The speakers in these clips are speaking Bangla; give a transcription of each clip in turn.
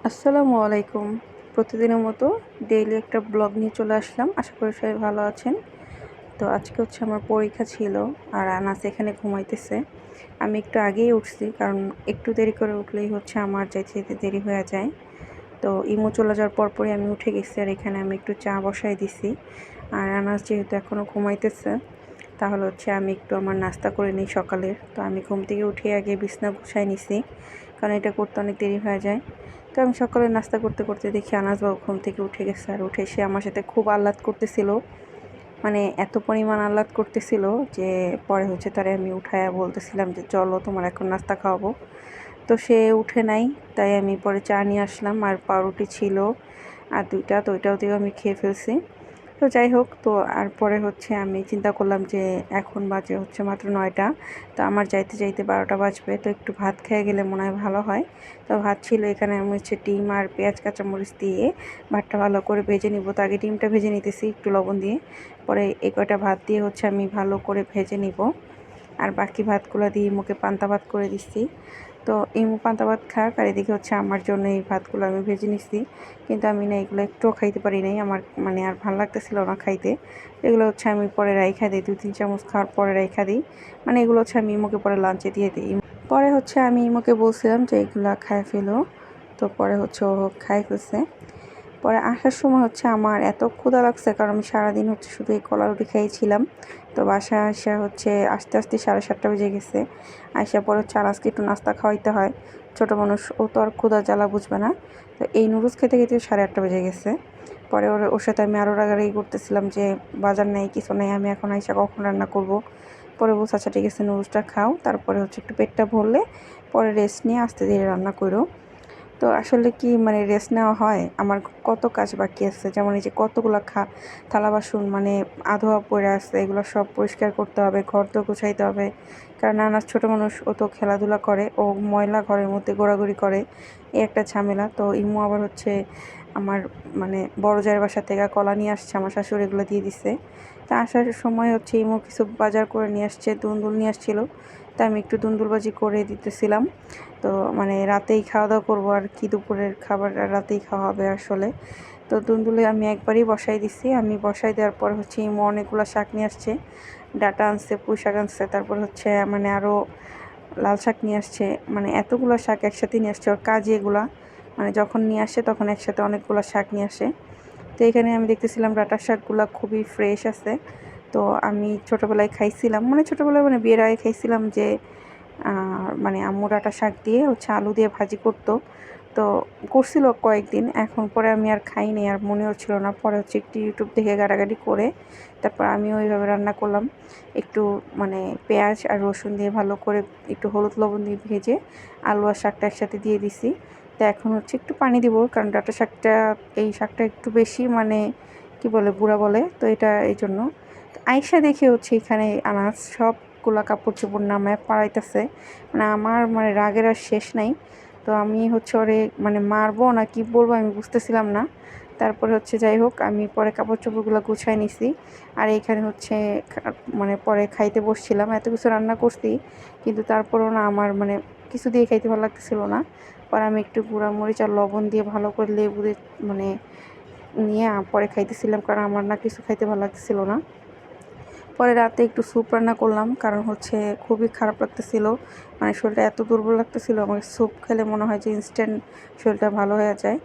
আসসালামু আলাইকুম। প্রতিদিনের মতো ডেইলি একটা ব্লগ নিয়ে চলে আসলাম। আশা করি সবাই ভালো আছেন। তো আজকে হচ্ছে আমার পরীক্ষা ছিল আর আনাস এখানে ঘুমাইতেছে। আমি একটু আগেই উঠছি কারণ একটু দেরি করে উঠলেই হচ্ছে আমার যেতে দেরি হয়ে যায়। তো ইমু চলে যাওয়ার পরপরই আমি উঠে গেছি আর এখানে আমি একটু চা বসাই দিছি। আর আনাস যেহেতু এখনও ঘুমাইতেছে তাহলে হচ্ছে আমি একটু আমার নাস্তা করে নিই সকালের। তো আমি ঘুম থেকে উঠে আগে বিছানা গুছাই নিছি কারণ এটা করতে অনেক দেরি হয়ে যায়। তো আমি সকালে নাস্তা করতে করতে দেখি আনাস বাবু ঘুম থেকে উঠে গেছে আর উঠে সে আমার সাথে খুব আহ্লাদ করতেছিল। মানে এত পরিমাণ আহ্লাদ করতেছিল যে পরে হচ্ছে তারে আমি উঠায়া বলতেছিলাম যে চলো তোমার এখন নাস্তা খাওয়াবো। তো সে উঠে নাই, তাই আমি পরে চা নিয়ে আসলাম আর পাউরুটি ছিল আর দুইটা, তো ওইটাও দিয়েও আমি খেয়ে ফেলছি। তো যাই হোক, তো আর পরে হচ্ছে আমি চিন্তা করলাম যে এখন বাজে হচ্ছে মাত্র 9টা, তো আমার যাইতে যাইতে 12টা বাজবে, তো একটু ভাত খেয়ে গেলে মনে হয় ভালো হয়। তো ভাত ছিল এখানে, আমি হচ্ছে ডিম আর পেঁয়াজ কাঁচামরিচ দিয়ে ভাতটা ভালো করে ভেজে নিব। তো আগে ডিমটা ভেজে নিতেছি একটু লবণ দিয়ে, পরে এই কয়টা ভাত দিয়ে হচ্ছে আমি ভালো করে ভেজে নিব। আর বাকি ভাতগুলো দিয়ে মুখে পান্তা ভাত করে দিচ্ছি। তো ইমু পান্তা ভাত খাক আর এদিকে হচ্ছে আমার জন্য এই ভাতগুলো আমি ভেজে নিচ্ছি। কিন্তু আমি না এগুলো একটুও খাইতে পারি নাই, আমার মানে আর ভালো লাগতেছিল না খাইতে। এগুলো হচ্ছে আমি পরে রাইখা দিই, 2-3 চামচ খাওয়ার পরে রাইখা দিই। মানে এগুলো হচ্ছে আমি ইমুকে পরে লাঞ্চে দিয়ে দিই। পরে হচ্ছে আমি ইমুকে বলছিলাম যে এগুলো খায় ফেলো, তো পরে হচ্ছে ও খাই ফেলছে। পরে আসার সময় হচ্ছে আমার এত ক্ষুধা লাগছে কারণ আমি সারাদিন হচ্ছে শুধু এই কলা রুটি খেয়েছিলাম। তো বাসায় আসা হচ্ছে আস্তে আস্তে 7:30 বেজে গেছে। আসার পর হচ্ছে আনাজকে একটু নাস্তা খাওয়াইতে হয়, ছোটো মানুষ, ও তো আর ক্ষুধা জ্বালা বুঝবে না। তো এই নুডলস খেতে খেতে 8:30 বেজে গেছে। পরে ওর সাথে আমি আরও রাগারাগি করতেছিলাম যে বাজার নেই, কিছু নেই, আমি এখন আইসা কখন রান্না করব। পরে বলছে আচ্ছা ঠিক আছে, নুডলসটা খাও, তারপরে হচ্ছে একটু পেটটা ভরলে পরে রেস্ট নিয়ে আস্তে ধীরে রান্না করো। তো আসলে কি মানে রেস্ট নেওয়া হয়? আমার কত কাজ বাকি আছে, যেমন এই যে কতগুলা থালা বাসন মানে আধোয়া পড়ে আছে, এগুলো সব পরিষ্কার করতে হবে, ঘর তো গুছাইতে হবে। কারণ নানা ছোটো মানুষ, ও তো খেলাধুলা করে, ও ময়লা ঘরের মধ্যে ঘোরাঘুরি করে, এই একটা ঝামেলা। তো ইমু আবার হচ্ছে আমার মানে বড় জায়ের বাসা থেকে কলা নিয়ে আসছে, আমার শাশুড়ি এগুলো দিয়ে দিছে। তা আসার সময় হচ্ছে ইমু কিছু বাজার করে নিয়ে আসছে, দুন্দুল নিয়ে আসছিলো, তা আমি একটু দুন্দুলবাজি করে দিতেছিলাম। তো মানে রাতেই খাওয়া দাওয়া করবো আর কি, দুপুরের খাবার রাতেই খাওয়া হবে আসলে। তো দুন্দুলে আমি একবারই বসাই দিছি, আমি বসাই দেওয়ার পর হচ্ছে ইমু অনেকগুলো শাক নিয়ে আসছে, ডাঁটা আনছে, পুঁই শাক আনছে, তারপর হচ্ছে মানে আরও লাল শাক নিয়ে আসছে, মানে এতগুলো শাক একসাথে নিয়ে আসছে, ওর কাজই এগুলা, মানে যখন নিয়ে আসে তখন একসাথে অনেকগুলো শাক নিয়ে আসে। তো এখানে আমি দেখতেছিলাম ডাঁটার শাকগুলো খুবই ফ্রেশ আছে। তো আমি ছোটোবেলায় খাইছিলাম, মানে ছোটোবেলায় মানে বিয়ের আগে খাইছিলাম যে মানে আম্মু ডাঁটা শাক দিয়ে হচ্ছে আলু দিয়ে ভাজি করতো। তো করছিল কয়েকদিন, এখন পরে আমি আর খাইনি, আর মনে হচ্ছিল না। পরে হচ্ছে একটু ইউটিউব দেখে ঘাটাঘাটি করে তারপর আমিও ওইভাবে রান্না করলাম। একটু মানে পেঁয়াজ আর রসুন দিয়ে ভালো করে একটু হলুদ লবণ দিয়ে ভেজে আলু আর শাকটা একসাথে দিয়ে দিছি। তো এখন হচ্ছে একটু পানি দিব, কারণ ডাঁটা শাকটা, এই শাকটা একটু বেশি মানে কি বলে বুড়া বলে, তো এটা এই জন্য। তো আইসা দেখে হচ্ছে এখানে আনাজ সবগুলা কাপড় চোপড় নামায় পাড়াইতেছে, মানে আমার মানে রাগের আর শেষ নাই। তো আমি হচ্ছে ওরে মানে মারবো না কি বলবো আমি বুঝতেছিলাম না। তারপরে হচ্ছে যাই হোক, আমি পরে কাপড় চোপড়গুলো গুছাই নিছি। আর এইখানে হচ্ছে মানে পরে খাইতে বসছিলাম, এত কিছু রান্না করছি কিন্তু তারপরেও না আমার মানে কিছু দিয়ে খাইতে ভালো লাগতেছিল না। পরে আমি একটু গুঁড়া মরিচ আর লবণ দিয়ে ভালো করে লেবু দিয়ে মানে নিয়ে পরে খাইতেছিলাম, কারণ আমার না কিছু খাইতে ভালো লাগতেছিল না। পরে রাতে একটু স্যুপ রান্না করলাম, কারণ হচ্ছে খুবই খারাপ লাগতেছিল, মানে শরীরটা এত দুর্বল লাগতেছিল, আমার স্যুপ খেলে মনে হয় যে ইনস্ট্যান্ট শরীরটা ভালো হয়ে যায়।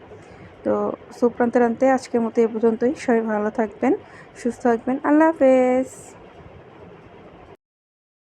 তো স্যুপ রাঁধতে রাঁধতে আজকের মতো এ পর্যন্তই। সবাই ভালো থাকবেন, সুস্থ থাকবেন, আল্লাহ হাফেজ।